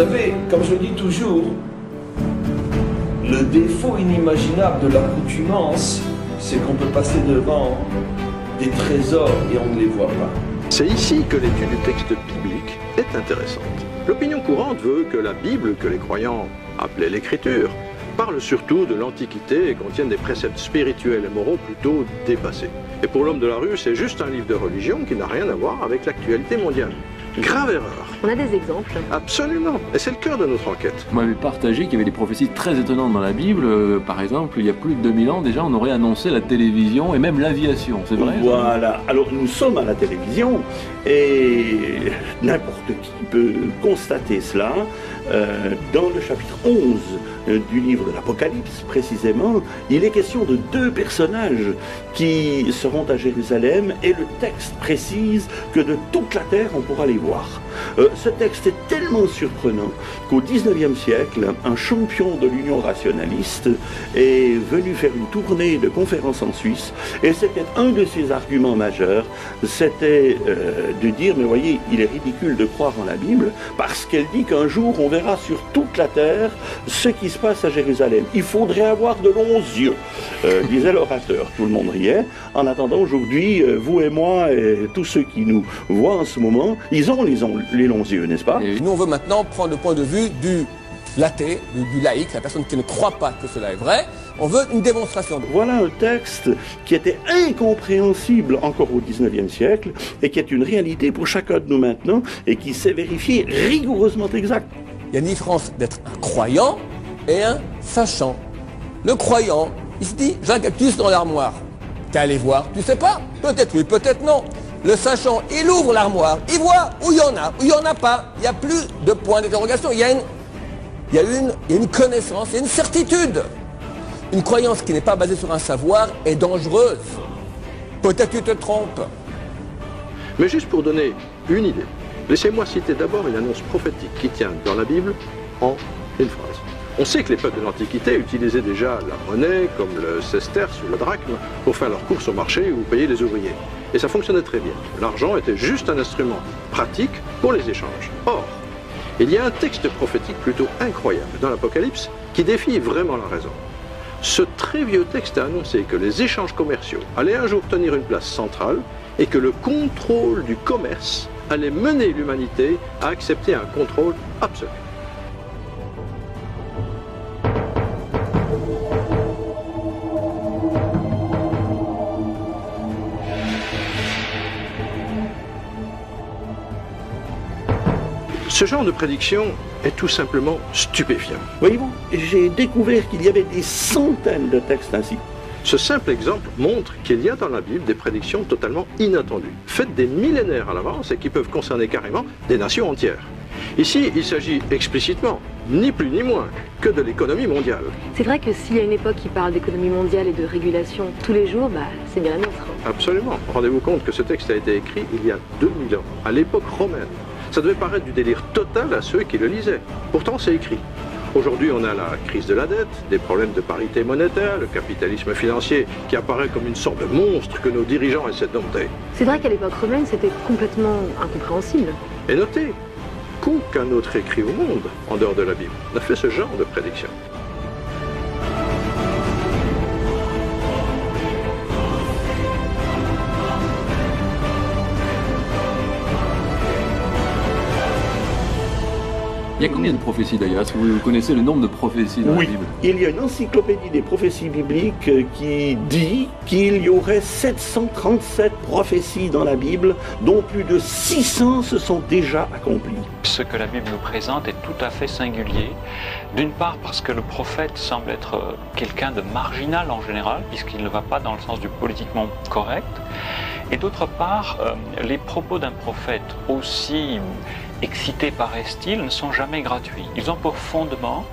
savez, comme je le dis toujours, le défaut inimaginable de l'accoutumance, c'est qu'on peut passer devant des trésors et on ne les voit pas. C'est ici que l'étude du texte biblique est intéressante. L'opinion courante veut que la Bible, que les croyants appelaient l'Écriture, parle surtout de l'Antiquité et contienne des préceptes spirituels et moraux plutôt dépassés. Et pour l'homme de la rue, c'est juste un livre de religion qui n'a rien à voir avec l'actualité mondiale. Grave erreur. On a des exemples? Absolument. Et c'est le cœur de notre enquête. On m'avait partagé qu'il y avait des prophéties très étonnantes dans la Bible. Par exemple, il y a plus de 2000 ans, déjà, on aurait annoncé la télévision et même l'aviation. C'est vrai? Voilà. Alors, nous sommes à la télévision et n'importe qui peut constater cela. Dans le chapitre 11 du livre de l'Apocalypse, précisément, il est question de deux personnages qui seront à Jérusalem et le texte précise que de toute la terre, on pourra les voir. Ce texte est tellement surprenant qu'au XIXe siècle, un champion de l'Union rationaliste est venu faire une tournée de conférences en Suisse et c'était un de ses arguments majeurs, c'était de dire, mais voyez, il est ridicule de croire en la Bible parce qu'elle dit qu'un jour on verra sur toute la terre ce qui se passe à Jérusalem. Il faudrait avoir de longs yeux, disait l'orateur. Tout le monde riait. En attendant, aujourd'hui, vous et moi et tous ceux qui nous voient en ce moment, ils ont les longs yeux, n'est-ce pas? Et nous, on veut maintenant prendre le point de vue du l'athée, du laïc, la personne qui ne croit pas que cela est vrai. On veut une démonstration. Voilà un texte qui était incompréhensible encore au XIXe siècle et qui est une réalité pour chacun de nous maintenant et qui s'est vérifié rigoureusement exact. Il y a une différence d'être un croyant et un sachant. Le croyant, il se dit, j'ai un cactus dans l'armoire. T'as allé voir, tu sais pas? Peut-être oui, peut-être non. Le sachant, il ouvre l'armoire, il voit où il y en a, où il n'y en a pas. Il n'y a plus de point d'interrogation. Il y a une connaissance, il y a une certitude. Une croyance qui n'est pas basée sur un savoir est dangereuse. Peut-être tu te trompes. Mais juste pour donner une idée, laissez-moi citer d'abord une annonce prophétique qui tient dans la Bible en une phrase. On sait que les peuples de l'Antiquité utilisaient déjà la monnaie, comme le sesterce ou le drachme, pour faire leurs courses au marché ou payer les ouvriers. Et ça fonctionnait très bien. L'argent était juste un instrument pratique pour les échanges. Or, il y a un texte prophétique plutôt incroyable dans l'Apocalypse qui défie vraiment la raison. Ce très vieux texte a annoncé que les échanges commerciaux allaient un jour tenir une place centrale et que le contrôle du commerce allait mener l'humanité à accepter un contrôle absolu. Ce genre de prédiction est tout simplement stupéfiant. Voyez-vous, j'ai découvert qu'il y avait des centaines de textes ainsi. Ce simple exemple montre qu'il y a dans la Bible des prédictions totalement inattendues, faites des millénaires à l'avance et qui peuvent concerner carrément des nations entières. Ici, il s'agit explicitement, ni plus ni moins, que de l'économie mondiale. C'est vrai que s'il y a une époque qui parle d'économie mondiale et de régulation tous les jours, c'est bien la nôtre. Absolument. Rendez-vous compte que ce texte a été écrit il y a 2000 ans, à l'époque romaine. Ça devait paraître du délire total à ceux qui le lisaient. Pourtant, c'est écrit. Aujourd'hui, on a la crise de la dette, des problèmes de parité monétaire, le capitalisme financier qui apparaît comme une sorte de monstre que nos dirigeants essaient de dompter. C'est vrai qu'à l'époque romaine, c'était complètement incompréhensible. Et notez qu'aucun autre écrit au monde, en dehors de la Bible, n'a fait ce genre de prédiction. Il y a combien de prophéties d'ailleurs? Est-ce que vous connaissez le nombre de prophéties dans la Bible? Il y a une encyclopédie des prophéties bibliques qui dit qu'il y aurait 737 prophéties dans la Bible, dont plus de 600 se sont déjà accomplies. Ce que la Bible nous présente est tout à fait singulier. D'une part parce que le prophète semble être quelqu'un de marginal en général, puisqu'il ne va pas dans le sens du politiquement correct. Et d'autre part, les propos d'un prophète aussi excités paraissent-ils, ne sont jamais gratuits. Ils ont pour fondement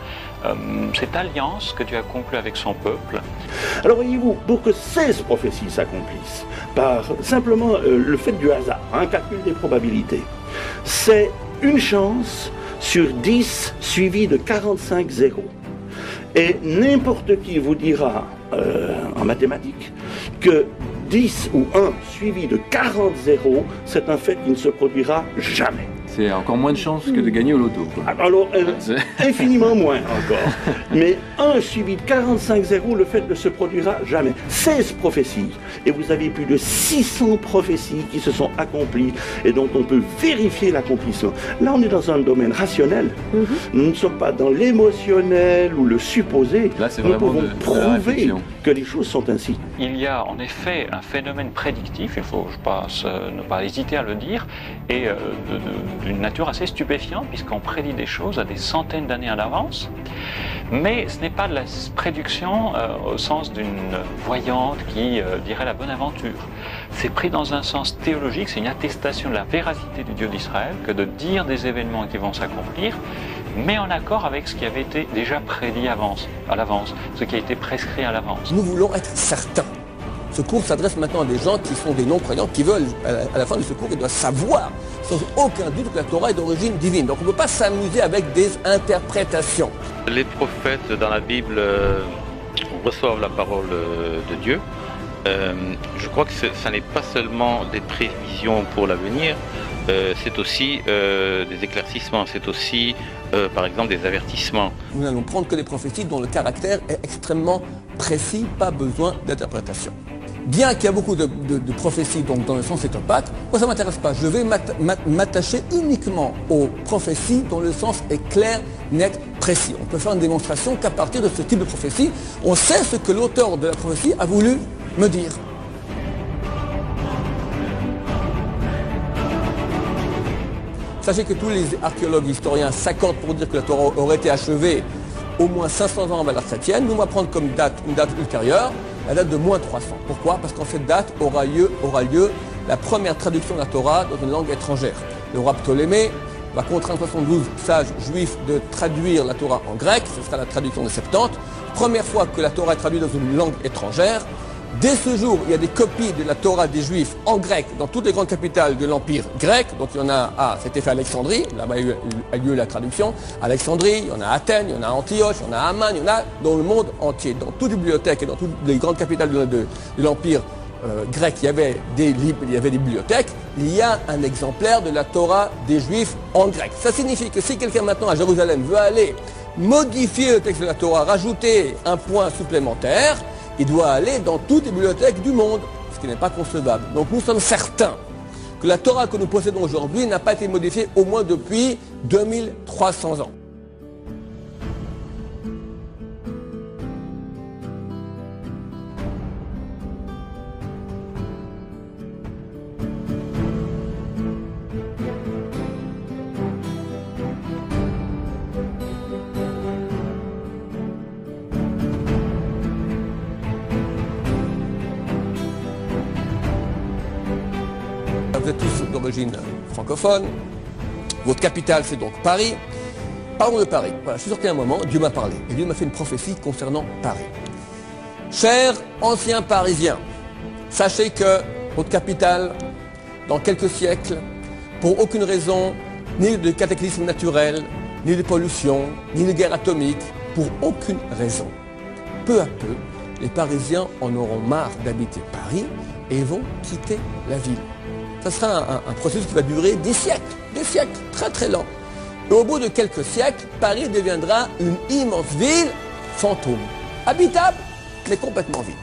cette alliance que Dieu a conclue avec son peuple. Alors voyez-vous, pour que 16 prophéties s'accomplissent, par simplement le fait du hasard, un calcul des probabilités, c'est une chance sur 10 suivie de 45 zéros. Et n'importe qui vous dira en mathématiques que 10 ou 1 suivi de 40 zéros, c'est un fait qui ne se produira jamais. c'est encore moins de chances que de gagner au loto, quoi. Alors, infiniment moins encore. Mais 1 suivi de 45-0, le fait ne se produira jamais. 16 prophéties. Et vous avez plus de 600 prophéties qui se sont accomplies et dont on peut vérifier l'accomplissement. Là, on est dans un domaine rationnel. Nous ne sommes pas dans l'émotionnel ou le supposé. Là, c'est nous vraiment pouvons de la prouver réflexion. que les choses sont ainsi. Il y a en effet un phénomène prédictif, il faut ne pas hésiter à le dire, et d'une nature assez stupéfiante, puisqu'on prédit des choses à des centaines d'années à l'avance. Mais ce n'est pas de la prédiction au sens d'une voyante qui dirait la bonne aventure. C'est pris dans un sens théologique, c'est une attestation de la véracité du Dieu d'Israël que de dire des événements qui vont s'accomplir, mais en accord avec ce qui avait été déjà prédit à l'avance, ce qui a été prescrit à l'avance. Nous voulons être certains. Ce cours s'adresse maintenant à des gens qui sont des non-croyants, qui veulent, à la fin de ce cours, ils doivent savoir, sans aucun doute, que la Torah est d'origine divine. Donc on ne peut pas s'amuser avec des interprétations. Les prophètes dans la Bible reçoivent la parole de Dieu. Je crois que ça n'est pas seulement des prévisions pour l'avenir, c'est aussi des éclaircissements, c'est aussi par exemple des avertissements. Nous n'allons prendre que des prophéties dont le caractère est extrêmement précis, pas besoin d'interprétation. Bien qu'il y a beaucoup de prophéties donc, dans le sens étopate, moi ça ne m'intéresse pas. Je vais m'attacher uniquement aux prophéties dont le sens est clair, net, précis. On peut faire une démonstration qu'à partir de ce type de prophétie, on sait ce que l'auteur de la prophétie a voulu me dire. Sachez que tous les archéologues historiens s'accordent pour dire que la Torah aurait été achevée au moins 500 ans avant l'ère chrétienne. Nous, on va prendre comme date une date ultérieure, la date de moins 300. Pourquoi? Parce qu'en cette date aura lieu la première traduction de la Torah dans une langue étrangère. Le roi Ptolémée va contraindre 72 sages juifs de traduire la Torah en grec, ce sera la traduction de Septante. Première fois que la Torah est traduite dans une langue étrangère. Dès ce jour, il y a des copies de la Torah des Juifs en grec dans toutes les grandes capitales de l'Empire grec. Donc il y en a c'était fait à Alexandrie, là-bas a lieu la traduction. Alexandrie, il y en a à Athènes, il y en a à Antioche, il y en a à Amman, il y en a dans le monde entier. Dans toutes les bibliothèques et dans toutes les grandes capitales de l'Empire grec, il y avait des livres, il y avait des bibliothèques. Il y a un exemplaire de la Torah des Juifs en grec. Ça signifie que si quelqu'un maintenant à Jérusalem veut aller modifier le texte de la Torah, rajouter un point supplémentaire, il doit aller dans toutes les bibliothèques du monde, ce qui n'est pas concevable. Donc nous sommes certains que la Torah que nous possédons aujourd'hui n'a pas été modifiée au moins depuis 2300 ans. Vous êtes tous d'origine francophone. Votre capitale, c'est donc Paris. Parlons de Paris. Voilà, je suis sorti un moment, Dieu m'a parlé. Et Dieu m'a fait une prophétie concernant Paris. Chers anciens Parisiens, sachez que votre capitale, dans quelques siècles, pour aucune raison, ni de cataclysme naturel, ni de pollution, ni de guerre atomique, pour aucune raison, peu à peu, les Parisiens en auront marre d'habiter Paris et vont quitter la ville. Ça sera un processus qui va durer des siècles, très très lent. Et au bout de quelques siècles, Paris deviendra une immense ville fantôme, habitable, mais complètement vide.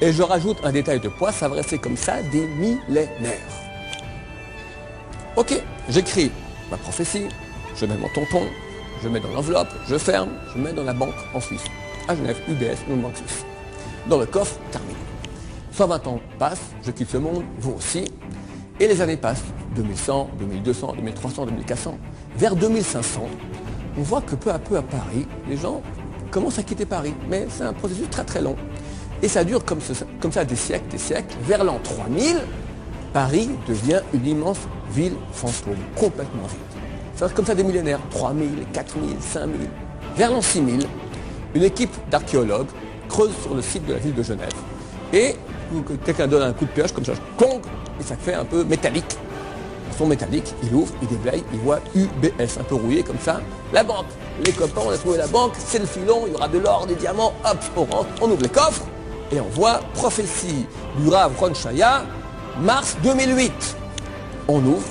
Et je rajoute un détail de poids, ça va rester comme ça des millénaires. Ok, j'écris ma prophétie, je mets mon tampon, je mets dans l'enveloppe, je ferme, je mets dans la banque en Suisse. À Genève, UBS, une banque suisse. Dans le coffre, terminé. 120 ans passent, je quitte ce monde, vous aussi, et les années passent, 2100, 2200, 2300, 2400. Vers 2500, on voit que peu à peu à Paris, les gens commencent à quitter Paris, mais c'est un processus très très long. Et ça dure comme ça des siècles. Vers l'an 3000, Paris devient une immense ville fantôme, complètement vide. Ça reste comme ça des millénaires, 3000, 4000, 5000. Vers l'an 6000, une équipe d'archéologues creuse sur le site de la ville de Genève. Et quelqu'un donne un coup de pioche comme ça, clong, et ça fait un peu métallique. Son métallique, il ouvre, il déblaye, il voit UBS, un peu rouillé comme ça. La banque, les copains, on a trouvé la banque, c'est le filon, il y aura de l'or, des diamants, hop, on rentre, on ouvre les coffres, et on voit prophétie du Rav Ron Shaya, mars 2008. On ouvre,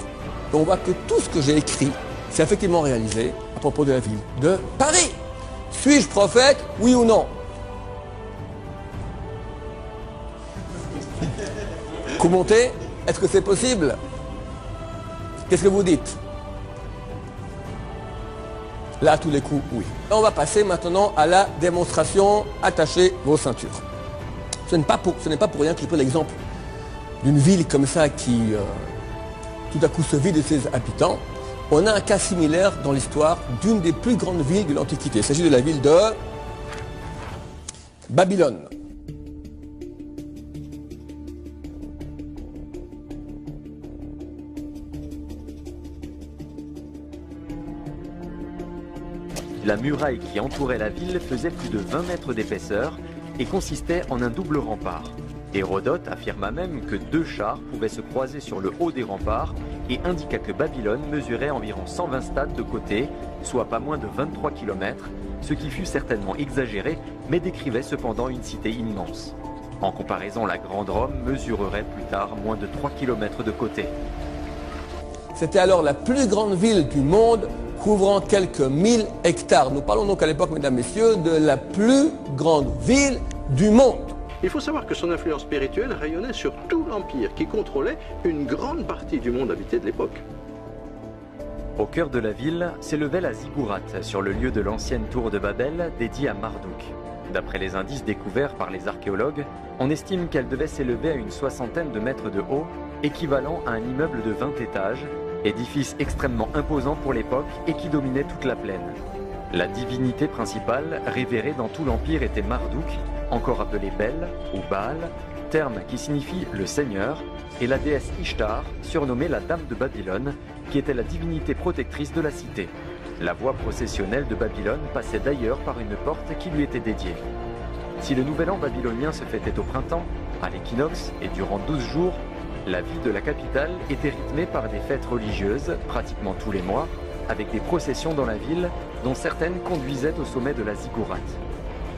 on voit que tout ce que j'ai écrit, c'est effectivement réalisé à propos de la ville de Paris. Suis-je prophète, oui ou non? Commenter, est-ce que c'est possible? Qu'est-ce que vous dites? Là, à tous les coups, oui. On va passer maintenant à la démonstration. Attachez vos ceintures. Ce n'est pas pour rien que je prends l'exemple d'une ville comme ça qui, tout à coup, se vide de ses habitants. On a un cas similaire dans l'histoire d'une des plus grandes villes de l'Antiquité. Il s'agit de la ville de Babylone. La muraille qui entourait la ville faisait plus de 20 mètres d'épaisseur et consistait en un double rempart. Hérodote affirma même que 2 chars pouvaient se croiser sur le haut des remparts et indiqua que Babylone mesurait environ 120 stades de côté, soit pas moins de 23 km, ce qui fut certainement exagéré, mais décrivait cependant une cité immense. En comparaison, la Grande Rome mesurerait plus tard moins de 3 km de côté. C'était alors la plus grande ville du monde, couvrant quelques 1000 hectares. Nous parlons donc à l'époque, mesdames, messieurs, de la plus grande ville du monde. Il faut savoir que son influence spirituelle rayonnait sur tout l'Empire qui contrôlait une grande partie du monde habité de l'époque. Au cœur de la ville s'élevait la ziggourate, sur le lieu de l'ancienne tour de Babel dédiée à Marduk. D'après les indices découverts par les archéologues, on estime qu'elle devait s'élever à une 60aine de mètres de haut, équivalent à un immeuble de 20 étages, édifice extrêmement imposant pour l'époque et qui dominait toute la plaine. La divinité principale révérée dans tout l'Empire était Marduk, encore appelé Bel ou Baal, terme qui signifie le Seigneur, et la déesse Ishtar, surnommée la Dame de Babylone, qui était la divinité protectrice de la cité. La voie processionnelle de Babylone passait d'ailleurs par une porte qui lui était dédiée. Si le nouvel an babylonien se fêtait au printemps, à l'équinoxe et durant 12 jours, la vie de la capitale était rythmée par des fêtes religieuses, pratiquement tous les mois, avec des processions dans la ville, dont certaines conduisaient au sommet de la ziggourate.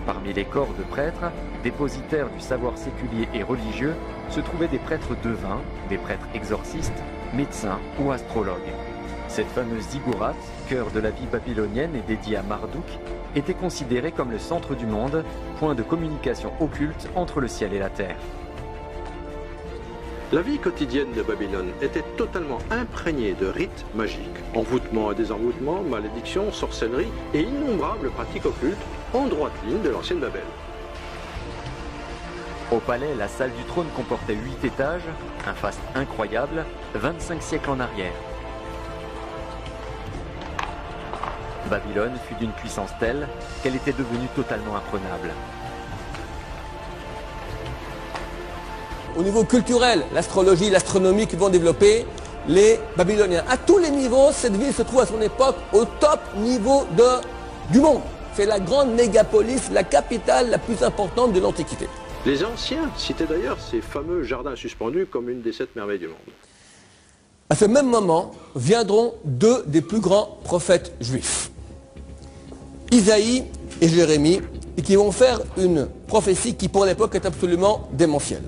Parmi les corps de prêtres, dépositaires du savoir séculier et religieux, se trouvaient des prêtres devins, des prêtres exorcistes, médecins ou astrologues. Cette fameuse ziggourate, cœur de la vie babylonienne et dédiée à Marduk, était considérée comme le centre du monde, point de communication occulte entre le ciel et la terre. La vie quotidienne de Babylone était totalement imprégnée de rites magiques, envoûtements et désenvoûtements, malédictions, sorcellerie et innombrables pratiques occultes en droite ligne de l'ancienne Babel. Au palais, la salle du trône comportait 8 étages, un faste incroyable, 25 siècles en arrière. Babylone fut d'une puissance telle qu'elle était devenue totalement imprenable. Au niveau culturel, l'astrologie, l'astronomie qui vont développer les Babyloniens. À tous les niveaux, cette ville se trouve à son époque au top niveau du monde. C'est la grande mégapolis, la capitale la plus importante de l'Antiquité. Les anciens citaient d'ailleurs ces fameux jardins suspendus comme une des 7 merveilles du monde. À ce même moment, viendront 2 des plus grands prophètes juifs, Isaïe et Jérémie, et qui vont faire une prophétie qui pour l'époque est absolument démentielle.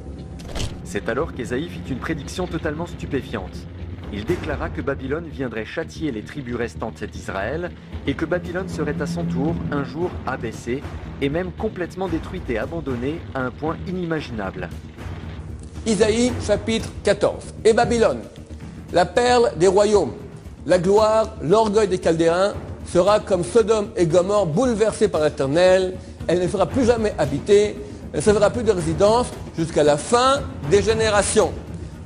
C'est alors qu'Ésaïe fit une prédiction totalement stupéfiante. Il déclara que Babylone viendrait châtier les tribus restantes d'Israël et que Babylone serait à son tour un jour abaissée et même complètement détruite et abandonnée à un point inimaginable. Isaïe chapitre 14. Et Babylone, la perle des royaumes, la gloire, l'orgueil des Chaldéens, sera comme Sodome et Gomorrhe bouleversée par l'Éternel. Elle ne sera plus jamais habitée, elle ne servira plus de résidence jusqu'à la fin des générations.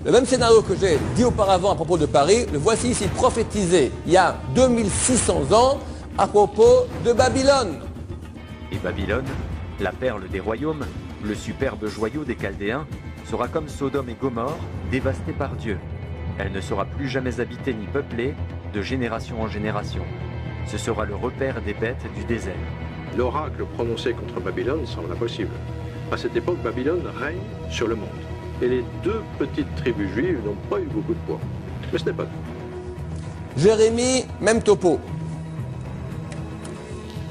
Le même scénario que j'ai dit auparavant à propos de Paris, le voici ici prophétisé il y a 2600 ans à propos de Babylone. Et Babylone, la perle des royaumes, le superbe joyau des Chaldéens, sera comme Sodome et Gomorrhe, dévastée par Dieu. Elle ne sera plus jamais habitée ni peuplée, de génération en génération. Ce sera le repère des bêtes du désert. L'oracle prononcé contre Babylone semble impossible. À cette époque, Babylone règne sur le monde. Et les 2 petites tribus juives n'ont pas eu beaucoup de poids. Mais ce n'est pas tout. Jérémie, même topo.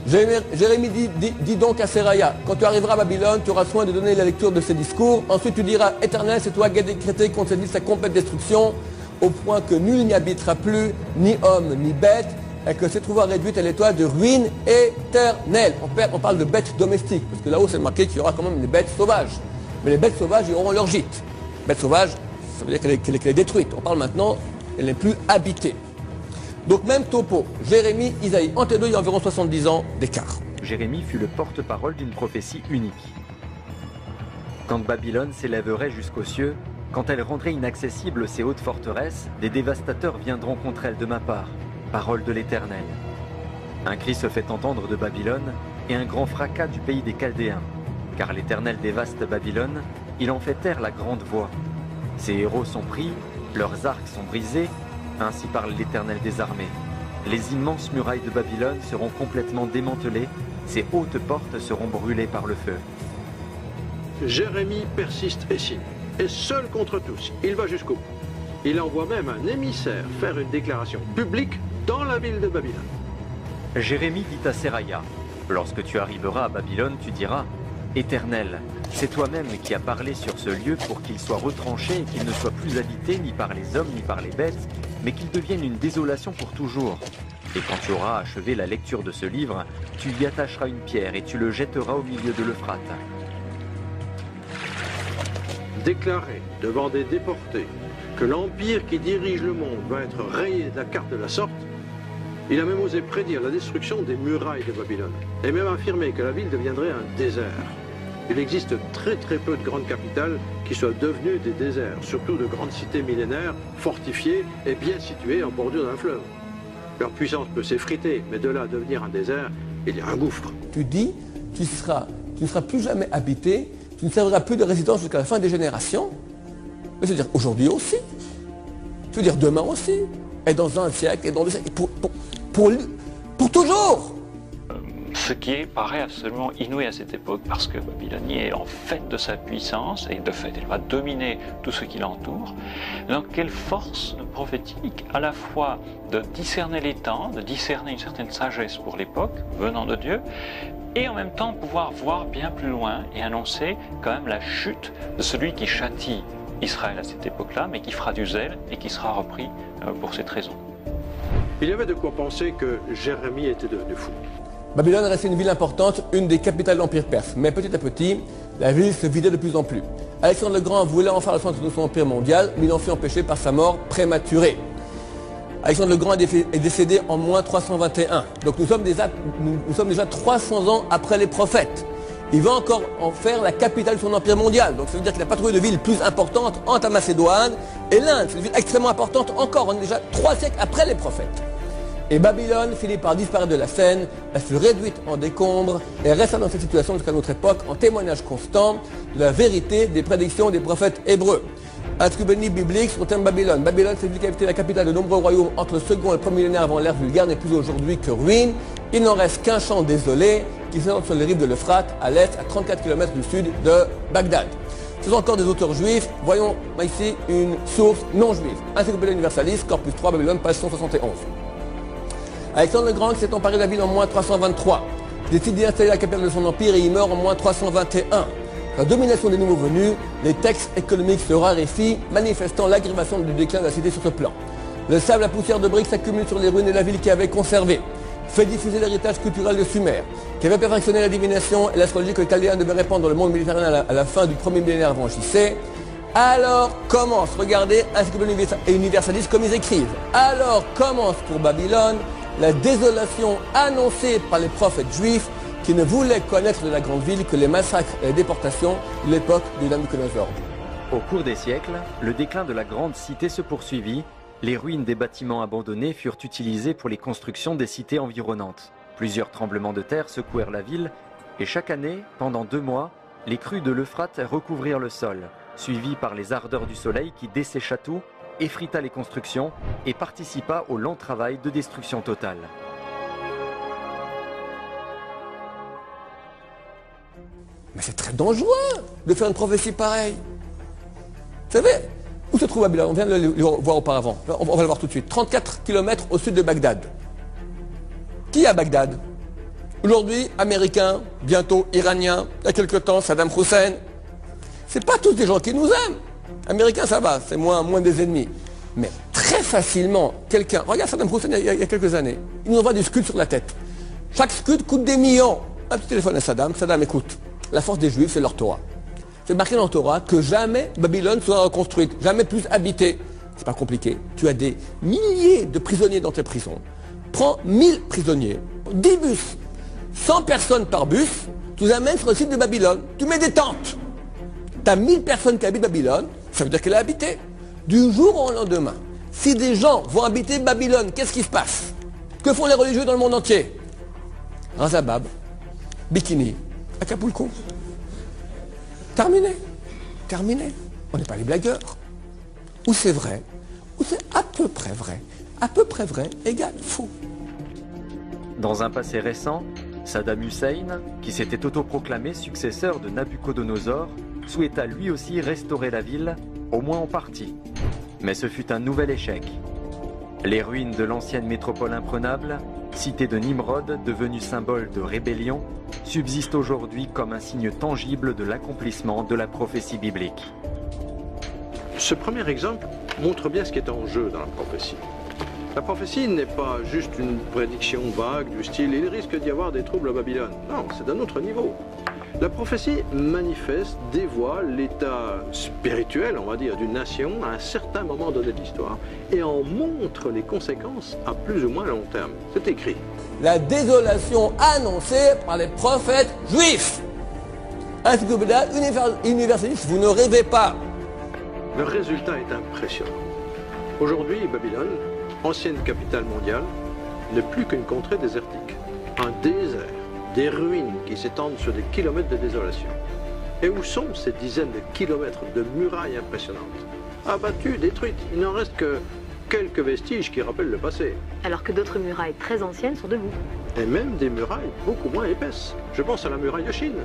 Jérémie dit donc à Seraya, quand tu arriveras à Babylone, tu auras soin de donner la lecture de ces discours. Ensuite tu diras, Éternel, c'est toi qui as décrété qu'on s'est dit sa complète destruction. au point que nul n'y habitera plus, ni homme, ni bête, et que s'est trouvé réduite à l'état de ruine éternelle. On parle de bêtes domestiques, parce que là-haut c'est marqué qu'il y aura quand même des bêtes sauvages. Mais les bêtes sauvages, ils auront leur gîte. Bête sauvage, ça veut dire qu'elle est détruite. On parle maintenant, elle n'est plus habitée. Donc même topo, Jérémie, Isaïe, entre les deux, il y a environ 70 ans d'écart. Jérémie fut le porte-parole d'une prophétie unique. Quand Babylone s'élèverait jusqu'aux cieux, quand elle rendrait inaccessibles ses hautes forteresses, des dévastateurs viendront contre elle de ma part. Parole de l'Éternel. Un cri se fait entendre de Babylone et un grand fracas du pays des Chaldéens. Car l'Éternel dévaste Babylone, il en fait taire la grande voix. Ses héros sont pris, leurs arcs sont brisés, ainsi parle l'Éternel des armées. Les immenses murailles de Babylone seront complètement démantelées, ses hautes portes seront brûlées par le feu. Jérémie persiste et signe, et seul contre tous, il va jusqu'au bout. Il envoie même un émissaire faire une déclaration publique dans la ville de Babylone. Jérémie dit à Seraya, « Lorsque tu arriveras à Babylone, tu diras, « Éternel, c'est toi-même qui as parlé sur ce lieu pour qu'il soit retranché et qu'il ne soit plus habité ni par les hommes ni par les bêtes, mais qu'il devienne une désolation pour toujours. Et quand tu auras achevé la lecture de ce livre, tu y attacheras une pierre et tu le jetteras au milieu de l'Euphrate. » Déclarer devant des déportés que l'empire qui dirige le monde va être rayé de la carte de la sorte, il a même osé prédire la destruction des murailles de Babylone, et même affirmer que la ville deviendrait un désert. Il existe très peu de grandes capitales qui soient devenues des déserts, surtout de grandes cités millénaires, fortifiées et bien situées en bordure d'un fleuve. Leur puissance peut s'effriter, mais de là à devenir un désert, il y a un gouffre. Tu dis, tu ne seras plus jamais habité, tu ne serviras plus de résidence jusqu'à la fin des générations. Mais c'est-à-dire aujourd'hui aussi. Je veux dire demain aussi. Et dans un siècle, et dans deux siècles. Pour toujours. Ce qui paraît absolument inouï à cette époque, parce que Babylone est en fait de sa puissance, et de fait elle va dominer tout ce qui l'entoure. Donc quelle force prophétique, à la fois de discerner les temps, de discerner une certaine sagesse pour l'époque, venant de Dieu, et en même temps pouvoir voir bien plus loin et annoncer quand même la chute de celui qui châtie Israël à cette époque-là, mais qui fera du zèle et qui sera repris pour cette raison. Il y avait de quoi penser que Jérémie était devenu fou. Babylone restait une ville importante, une des capitales de l'Empire perse. Mais petit à petit, la ville se vidait de plus en plus. Alexandre le Grand voulait en faire le centre de son empire mondial, mais il en fut empêché par sa mort prématurée. Alexandre le Grand est décédé en moins 321. Donc nous sommes déjà 300 ans après les prophètes. Il va encore en faire la capitale de son empire mondial. Donc ça veut dire qu'il n'a pas trouvé de ville plus importante entre la Macédoine et l'Inde. C'est une ville extrêmement importante encore. On est déjà 3 siècles après les prophètes. Et Babylone finit par disparaître de la scène, elle fut réduite en décombres et resta dans cette situation jusqu'à notre époque en témoignage constant de la vérité des prédictions des prophètes hébreux. Attribué biblique sur le terme Babylone. Babylone, c'est une ville qui a été la capitale de nombreux royaumes entre le second et le premier millénaire avant l'ère vulgaire, n'est plus aujourd'hui que ruine. Il n'en reste qu'un champ désolé qui s'étend sur les rives de l'Euphrate, à l'est, à 34 km du sud de Bagdad. Ce sont encore des auteurs juifs. Voyons ici une source non juive. Encyclopédie universaliste, corpus 3, Babylone, page 171. Alexandre le Grand s'est emparé de la ville en moins 323. Il décide d'y installer la capitale de son empire et il meurt en moins 321. La domination des nouveaux venus, les textes économiques se raréfient, manifestant l'aggravation du déclin de la cité sur ce plan. Le sable, la poussière de briques s'accumule sur les ruines de la ville qui avait conservé, fait diffuser l'héritage culturel de Sumer, qui avait perfectionné la divination et l'astrologie que les Chaldéens devaient répandre dans le monde méditerranéen à la fin du premier millénaire avant JC. Alors commence, regardez, Encyclopédie universaliste comme ils écrivent. Alors commence pour Babylone la désolation annoncée par les prophètes juifs qui ne voulaient connaître de la grande ville que les massacres et les déportations de l'époque de Nabuchodonosor. Au cours des siècles, le déclin de la grande cité se poursuivit. Les ruines des bâtiments abandonnés furent utilisées pour les constructions des cités environnantes. Plusieurs tremblements de terre secouèrent la ville et chaque année, pendant 2 mois, les crues de l'Euphrate recouvrirent le sol, suivis par les ardeurs du soleil qui dessécha tout, effrita les constructions et participa au lent travail de destruction totale. Mais c'est très dangereux de faire une prophétie pareille. Vous savez, où se trouve Babylone? On vient de le voir auparavant. On va le voir tout de suite. 34 km au sud de Bagdad. Qui est à Bagdad? Aujourd'hui, Américains, bientôt Iraniens, il y a quelque temps, Saddam Hussein. C'est pas tous des gens qui nous aiment. Américains, ça va, c'est moins des ennemis. Mais très très facilement, quelqu'un, regarde Saddam Hussein il y a quelques années, il nous envoie des scuds sur la tête. Chaque scud coûte des millions. Un petit téléphone à Saddam, écoute, la force des Juifs, c'est leur Torah. C'est marqué dans la Torah que jamais Babylone sera reconstruite, jamais plus habitée. C'est pas compliqué. Tu as des milliers de prisonniers dans tes prisons. Prends 1000 prisonniers, 10 bus, 100 personnes par bus, tu les amènes sur le site de Babylone, tu mets des tentes. Tu as 1000 personnes qui habitent Babylone, ça veut dire qu'elle est habitée. Du jour au lendemain, si des gens vont habiter Babylone, qu'est-ce qui se passe? Que font les religieux dans le monde entier? Razabab, bikini, Acapulco. Terminé. Terminé. On n'est pas les blagueurs. Ou c'est vrai, ou c'est à peu près vrai. À peu près vrai égale faux. Dans un passé récent, Saddam Hussein, qui s'était autoproclamé successeur de Nabucodonosor, souhaita lui aussi restaurer la ville, au moins en partie. Mais ce fut un nouvel échec. Les ruines de l'ancienne métropole imprenable, cité de Nimrod, devenue symbole de rébellion, subsistent aujourd'hui comme un signe tangible de l'accomplissement de la prophétie biblique. Ce premier exemple montre bien ce qui est en jeu dans la prophétie. La prophétie n'est pas juste une prédiction vague du style « il risque d'y avoir des troubles à Babylone ». Non, c'est d'un autre niveau. La prophétie manifeste, dévoile l'état spirituel, on va dire, d'une nation à un certain moment donné de l'histoire et en montre les conséquences à plus ou moins long terme. C'est écrit. La désolation annoncée par les prophètes juifs. Encyclopédia universaliste, vous ne rêvez pas. Le résultat est impressionnant. Aujourd'hui, Babylone, ancienne capitale mondiale, n'est plus qu'une contrée désertique. Un désert, des ruines qui s'étendent sur des kilomètres de désolation. Et où sont ces dizaines de kilomètres de murailles impressionnantes? Abattues, détruites, il n'en reste que quelques vestiges qui rappellent le passé. Alors que d'autres murailles très anciennes sont debout. Et même des murailles beaucoup moins épaisses. Je pense à la muraille de Chine,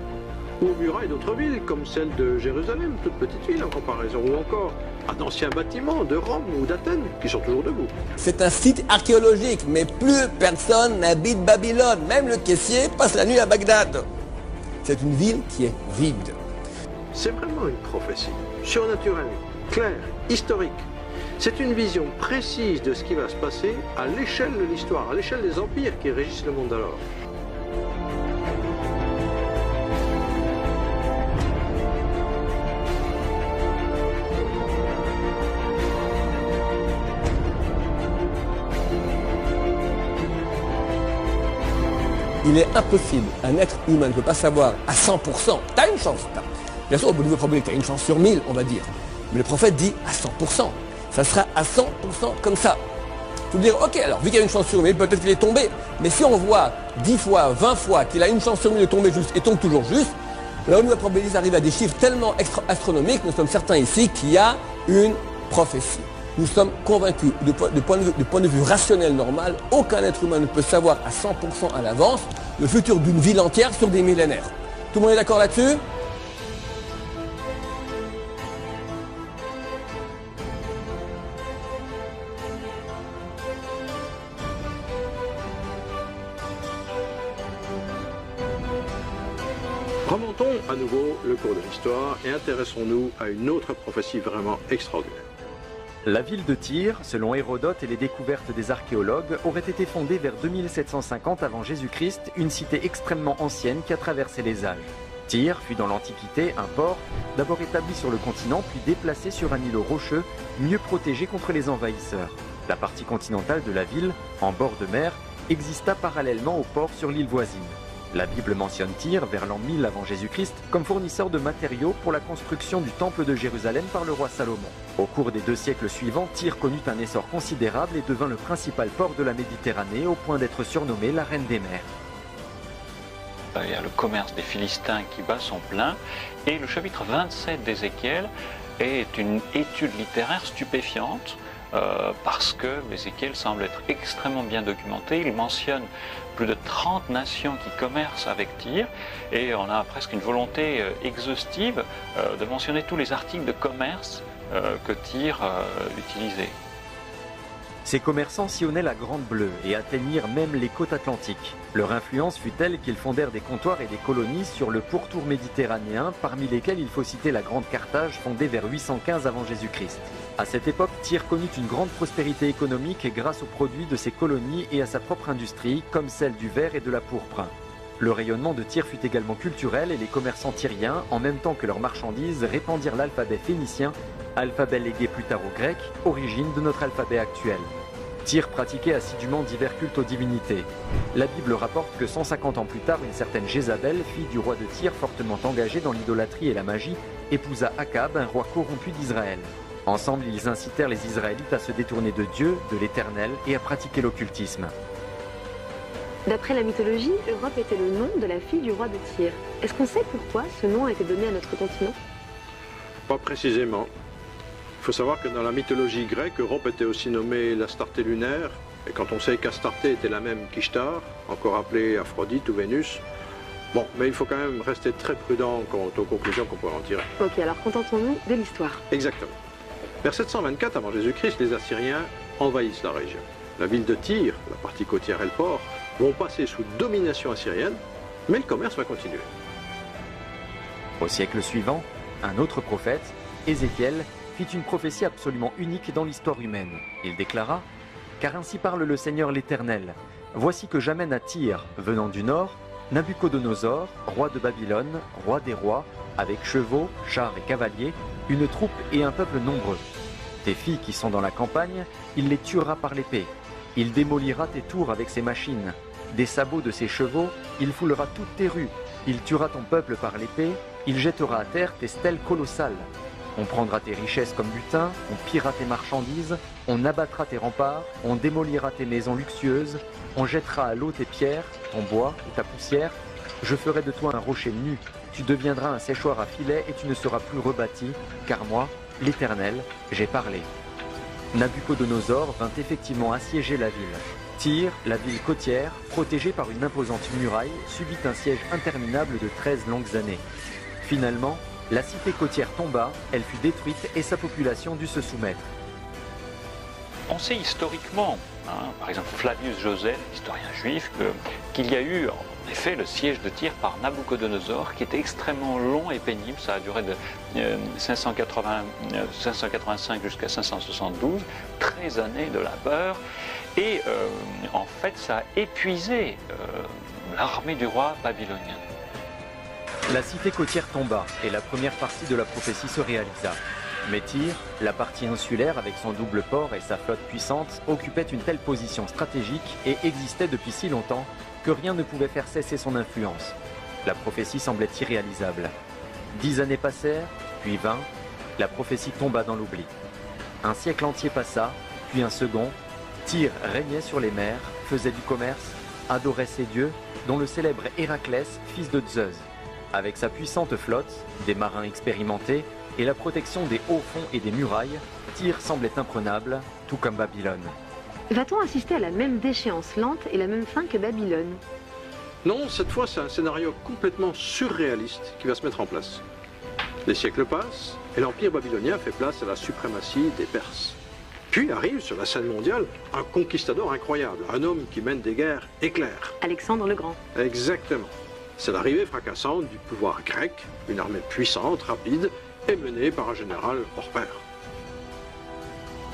ou aux murailles d'autres villes, comme celle de Jérusalem, toute petite ville en comparaison, ou encore à d'anciens bâtiments de Rome ou d'Athènes, qui sont toujours debout. C'est un site archéologique, mais plus personne n'habite Babylone. Même le caissier passe la nuit à Bagdad. C'est une ville qui est vide. C'est vraiment une prophétie, surnaturelle, claire, historique. C'est une vision précise de ce qui va se passer à l'échelle de l'histoire, à l'échelle des empires qui régissent le monde alors. Il est impossible, un être humain ne peut pas savoir à 100%. Tu as une chance. Bien sûr, au niveau probabilité, tu as une chance sur 1000, on va dire. Mais le prophète dit à 100%. Ça sera à 100% comme ça. Tu veux dire, ok, alors, vu qu'il y a une chance sur 1000, peut-être qu'il est tombé. Mais si on voit 10 fois, 20 fois qu'il a une chance sur 1000 de tomber juste et tombe toujours juste, là où la probabilité arrive à des chiffres tellement astronomiques, nous sommes certains ici qu'il y a une prophétie. Nous sommes convaincus, du point de vue rationnel normal, aucun être humain ne peut savoir à 100% à l'avance le futur d'une ville entière sur des millénaires. Tout le monde est d'accord là-dessus? Remontons à nouveau le cours de l'histoire et intéressons-nous à une autre prophétie vraiment extraordinaire. La ville de Tyr, selon Hérodote et les découvertes des archéologues, aurait été fondée vers 2750 avant Jésus-Christ, une cité extrêmement ancienne qui a traversé les âges. Tyr fut dans l'Antiquité un port, d'abord établi sur le continent puis déplacé sur un îlot rocheux, mieux protégé contre les envahisseurs. La partie continentale de la ville, en bord de mer, exista parallèlement au port sur l'île voisine. La Bible mentionne Tyr vers l'an 1000 avant Jésus-Christ comme fournisseur de matériaux pour la construction du temple de Jérusalem par le roi Salomon. Au cours des 2 siècles suivants, Tyr connut un essor considérable et devint le principal port de la Méditerranée au point d'être surnommé la Reine des mers. Il y a le commerce des Philistins qui bat son plein et le chapitre 27 d'Ézéchiel est une étude littéraire stupéfiante parce que Ézéchiel semble être extrêmement bien documenté. Il mentionne plus de 30 nations qui commercent avec Tyr et on a presque une volonté exhaustive de mentionner tous les articles de commerce que Tyr utilisait. Ces commerçants sillonnaient la Grande Bleue et atteignirent même les côtes atlantiques. Leur influence fut telle qu'ils fondèrent des comptoirs et des colonies sur le pourtour méditerranéen, parmi lesquels il faut citer la Grande Carthage fondée vers 815 avant Jésus-Christ. À cette époque, Tyr connut une grande prospérité économique grâce aux produits de ses colonies et à sa propre industrie, comme celle du verre et de la pourpre. Le rayonnement de Tyr fut également culturel et les commerçants tyriens, en même temps que leurs marchandises, répandirent l'alphabet phénicien, alphabet légué plus tard aux Grecs, origine de notre alphabet actuel. Tyr pratiquait assidûment divers cultes aux divinités. La Bible rapporte que 150 ans plus tard, une certaine Jézabel, fille du roi de Tyr, fortement engagée dans l'idolâtrie et la magie, épousa Akab, un roi corrompu d'Israël. Ensemble, ils incitèrent les Israélites à se détourner de Dieu, de l'Éternel, et à pratiquer l'occultisme. D'après la mythologie, Europe était le nom de la fille du roi de Tyr. Est-ce qu'on sait pourquoi ce nom a été donné à notre continent? Pas précisément. Il faut savoir que dans la mythologie grecque, Europe était aussi nommée l'Astarté lunaire. Et quand on sait qu'Astarté était la même qu'Ishtar, encore appelée Aphrodite ou Vénus, bon, mais il faut quand même rester très prudent quant aux conclusions qu'on pourrait en tirer. Ok, alors contentons-nous de l'histoire. Exactement. Vers 724 avant Jésus-Christ, les Assyriens envahissent la région. La ville de Tyr, la partie côtière et le port, vont passer sous domination assyrienne, mais le commerce va continuer. Au siècle suivant, un autre prophète, Ézéchiel, fit une prophétie absolument unique dans l'histoire humaine. Il déclara « Car ainsi parle le Seigneur l'Éternel. Voici que j'amène à Tyr, venant du nord, Nabuchodonosor, roi de Babylone, roi des rois, avec chevaux, chars et cavaliers, une troupe et un peuple nombreux. Tes filles qui sont dans la campagne, il les tuera par l'épée. Il démolira tes tours avec ses machines. Des sabots de ses chevaux, il foulera toutes tes rues. Il tuera ton peuple par l'épée, il jettera à terre tes stèles colossales. On prendra tes richesses comme butin, on pillera tes marchandises, on abattra tes remparts, on démolira tes maisons luxueuses, on jettera à l'eau tes pierres, ton bois et ta poussière. Je ferai de toi un rocher nu, tu deviendras un séchoir à filets et tu ne seras plus rebâti, car moi, l'Éternel, j'ai parlé. Nabuchodonosor vint effectivement assiéger la ville. Tyr, la ville côtière, protégée par une imposante muraille, subit un siège interminable de 13 longues années. Finalement, la cité côtière tomba, elle fut détruite et sa population dut se soumettre. On sait historiquement, par exemple Flavius Joseph, historien juif, qu'il y a eu en effet le siège de Tyr par Nabuchodonosor qui était extrêmement long et pénible. Ça a duré de 585 jusqu'à 572, 13 années de labeur. Et en fait, ça a épuisé l'armée du roi babylonien. La cité côtière tomba et la première partie de la prophétie se réalisa. Mais Tyr, la partie insulaire avec son double port et sa flotte puissante, occupait une telle position stratégique et existait depuis si longtemps que rien ne pouvait faire cesser son influence. La prophétie semblait irréalisable. 10 années passèrent, puis 20, la prophétie tomba dans l'oubli. Un siècle entier passa, puis un second. Tyr régnait sur les mers, faisait du commerce, adorait ses dieux, dont le célèbre Héraclès, fils de Zeus. Avec sa puissante flotte, des marins expérimentés et la protection des hauts fonds et des murailles, Tyr semblait imprenable, tout comme Babylone. Va-t-on assister à la même déchéance lente et la même fin que Babylone? Non, cette fois, c'est un scénario complètement surréaliste qui va se mettre en place. Les siècles passent et l'Empire babylonien fait place à la suprématie des Perses. Puis arrive sur la scène mondiale un conquistador incroyable, un homme qui mène des guerres éclairs. Alexandre le Grand. Exactement. C'est l'arrivée fracassante du pouvoir grec, une armée puissante, rapide, et menée par un général hors pair.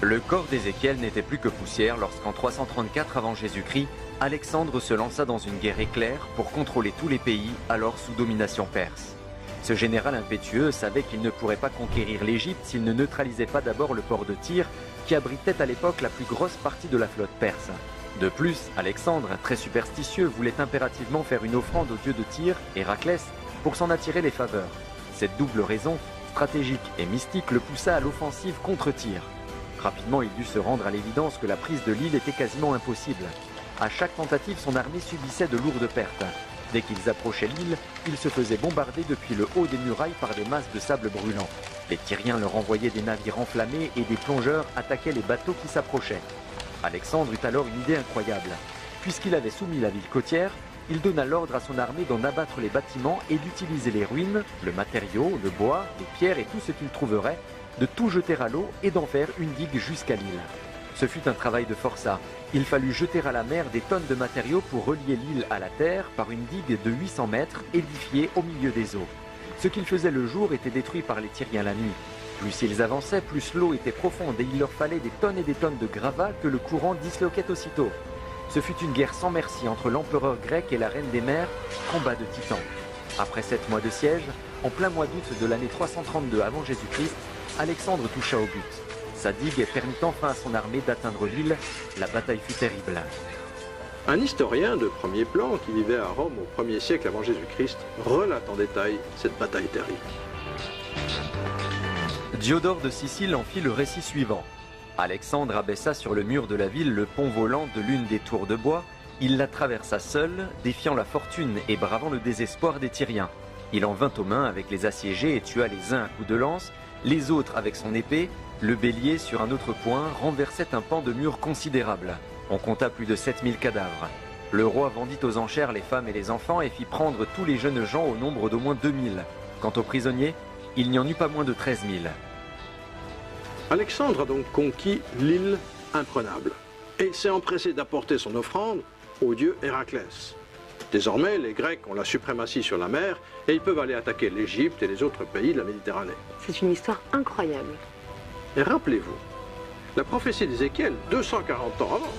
Le corps d'Ézéchiel n'était plus que poussière lorsqu'en 334 avant Jésus-Christ, Alexandre se lança dans une guerre éclair pour contrôler tous les pays alors sous domination perse. Ce général impétueux savait qu'il ne pourrait pas conquérir l'Égypte s'il ne neutralisait pas d'abord le port de Tyr, qui abritait à l'époque la plus grosse partie de la flotte perse. De plus, Alexandre, très superstitieux, voulait impérativement faire une offrande au dieu de Tyr, Héraclès, pour s'en attirer les faveurs. Cette double raison, stratégique et mystique, le poussa à l'offensive contre Tyr. Rapidement, il dut se rendre à l'évidence que la prise de l'île était quasiment impossible. À chaque tentative, son armée subissait de lourdes pertes. Dès qu'ils approchaient l'île, ils se faisaient bombarder depuis le haut des murailles par des masses de sable brûlant. Les Tyriens leur envoyaient des navires enflammés et des plongeurs attaquaient les bateaux qui s'approchaient. Alexandre eut alors une idée incroyable. Puisqu'il avait soumis la ville côtière, il donna l'ordre à son armée d'en abattre les bâtiments et d'utiliser les ruines, le matériau, le bois, les pierres et tout ce qu'il trouverait, de tout jeter à l'eau et d'en faire une digue jusqu'à l'île. Ce fut un travail de forçat. Il fallut jeter à la mer des tonnes de matériaux pour relier l'île à la terre par une digue de 800 mètres édifiée au milieu des eaux. Ce qu'il faisait le jour était détruit par les Tyriens la nuit. Plus ils avançaient, plus l'eau était profonde et il leur fallait des tonnes et des tonnes de gravats que le courant disloquait aussitôt. Ce fut une guerre sans merci entre l'empereur grec et la reine des mers, combat de titans. Après 7 mois de siège, en plein mois d'août de l'année 332 avant Jésus-Christ, Alexandre toucha au but. Sa digue permit enfin à son armée d'atteindre l'île. La bataille fut terrible. Un historien de premier plan qui vivait à Rome au 1er siècle avant Jésus-Christ relate en détail cette bataille terrible. Diodore de Sicile en fit le récit suivant. Alexandre abaissa sur le mur de la ville le pont volant de l'une des tours de bois. Il la traversa seul, défiant la fortune et bravant le désespoir des Tyriens. Il en vint aux mains avec les assiégés et tua les uns à coups de lance, les autres avec son épée. Le bélier, sur un autre point, renversait un pan de mur considérable. On compta plus de 7000 cadavres. Le roi vendit aux enchères les femmes et les enfants et fit prendre tous les jeunes gens au nombre d'au moins 2000. Quant aux prisonniers, il n'y en eut pas moins de 13 000. Alexandre a donc conquis l'île imprenable et s'est empressé d'apporter son offrande au dieu Héraclès. Désormais, les Grecs ont la suprématie sur la mer et ils peuvent aller attaquer l'Égypte et les autres pays de la Méditerranée. C'est une histoire incroyable. Et rappelez-vous, la prophétie d'Ézéchiel, 240 ans avant,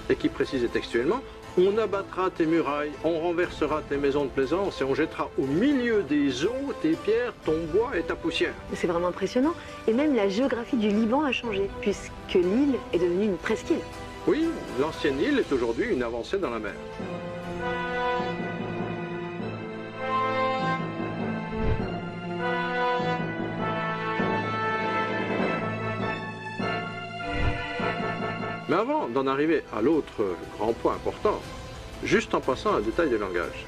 et qui précisait textuellement « On abattra tes murailles, on renversera tes maisons de plaisance et on jettera au milieu des eaux tes pierres, ton bois et ta poussière. » C'est vraiment impressionnant. Et même la géographie du Liban a changé, puisque l'île est devenue une presqu'île. Oui, l'ancienne île est aujourd'hui une avancée dans la mer. Mais avant d'en arriver à l'autre grand point important, juste en passant un détail de langage.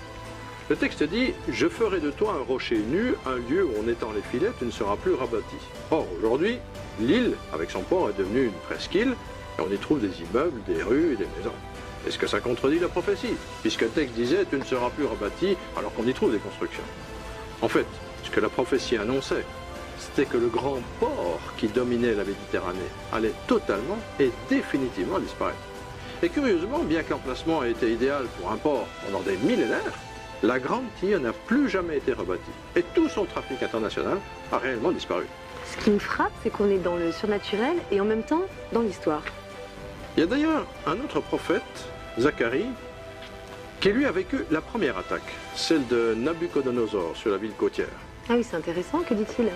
Le texte dit « Je ferai de toi un rocher nu, un lieu où en étend les filets, tu ne seras plus rabattu. » Or, aujourd'hui, l'île, avec son port, est devenue une presqu'île, et on y trouve des immeubles, des rues et des maisons. Est-ce que ça contredit la prophétie? Puisque le texte disait « Tu ne seras plus rabattu » alors qu'on y trouve des constructions. En fait, ce que la prophétie annonçait, c'était que le grand port qui dominait la Méditerranée allait totalement et définitivement disparaître. Et curieusement, bien que l'emplacement ait été idéal pour un port pendant des millénaires, la Grande Tyr n'a plus jamais été rebâtie. Et tout son trafic international a réellement disparu. Ce qui me frappe, c'est qu'on est dans le surnaturel et en même temps dans l'histoire. Il y a d'ailleurs un autre prophète, Zacharie, qui lui a vécu la première attaque, celle de Nabuchodonosor sur la ville côtière. Ah oui, c'est intéressant, que dit-il?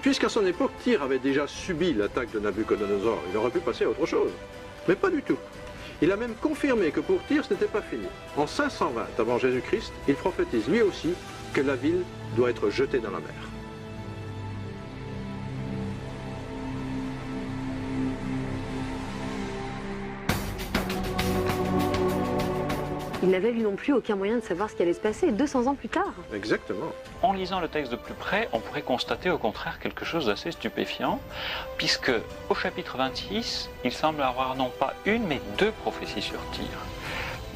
Puisqu'à son époque, Tyr avait déjà subi l'attaque de Nabuchodonosor, il aurait pu passer à autre chose. Mais pas du tout. Il a même confirmé que pour Tyr, ce n'était pas fini. En 520 avant Jésus-Christ, il prophétise lui aussi que la ville doit être jetée dans la mer. Il n'avait lui non plus aucun moyen de savoir ce qui allait se passer 200 ans plus tard. Exactement. En lisant le texte de plus près, on pourrait constater au contraire quelque chose d'assez stupéfiant, puisque au chapitre 26, il semble avoir non pas une, mais deux prophéties sur Tyr.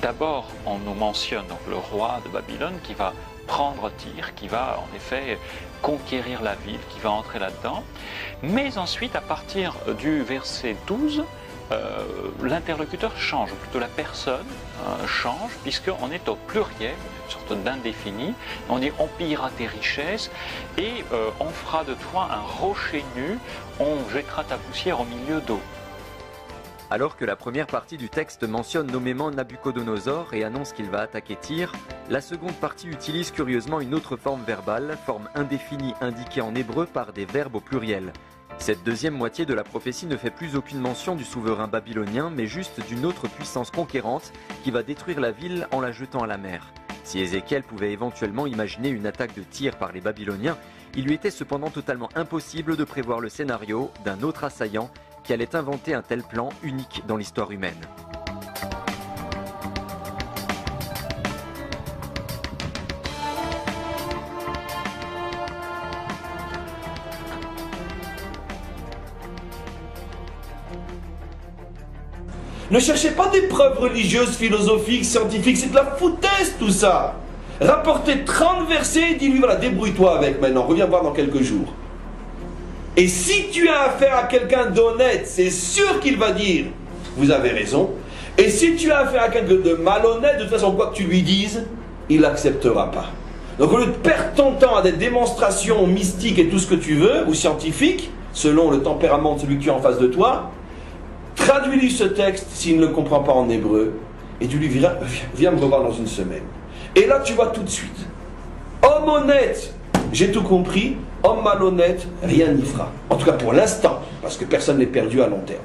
D'abord, on nous mentionne donc le roi de Babylone qui va prendre Tyr, qui va en effet conquérir la ville, qui va entrer là-dedans. Mais ensuite, à partir du verset 12, l'interlocuteur change, ou plutôt la personne change, puisqu'on est au pluriel, une sorte d'indéfini. On dit on pillera tes richesses et on fera de toi un rocher nu, on jettera ta poussière au milieu d'eau. Alors que la première partie du texte mentionne nommément Nabuchodonosor et annonce qu'il va attaquer Tyr, la seconde partie utilise curieusement une autre forme verbale, forme indéfinie indiquée en hébreu par des verbes au pluriel. Cette deuxième moitié de la prophétie ne fait plus aucune mention du souverain babylonien, mais juste d'une autre puissance conquérante qui va détruire la ville en la jetant à la mer. Si Ézéchiel pouvait éventuellement imaginer une attaque de Tyr par les Babyloniens, il lui était cependant totalement impossible de prévoir le scénario d'un autre assaillant qui allait inventer un tel plan unique dans l'histoire humaine. Ne cherchez pas des preuves religieuses, philosophiques, scientifiques, c'est de la foutaise tout ça. Rapportez 30 versets et dis-lui, voilà, débrouille-toi avec maintenant, reviens voir dans quelques jours. Et si tu as affaire à quelqu'un d'honnête, c'est sûr qu'il va dire, vous avez raison. Et si tu as affaire à quelqu'un de malhonnête, de toute façon, quoi que tu lui dises, il n'acceptera pas. Donc au lieu de perdre ton temps à des démonstrations mystiques et tout ce que tu veux, ou scientifiques, selon le tempérament de celui qui est en face de toi. Traduis-lui ce texte s'il ne le comprend pas en hébreu, et tu lui diras, viens me revoir dans une semaine. Et là, tu vois tout de suite. Homme honnête, j'ai tout compris. Homme malhonnête, rien n'y fera. En tout cas pour l'instant, parce que personne n'est perdu à long terme.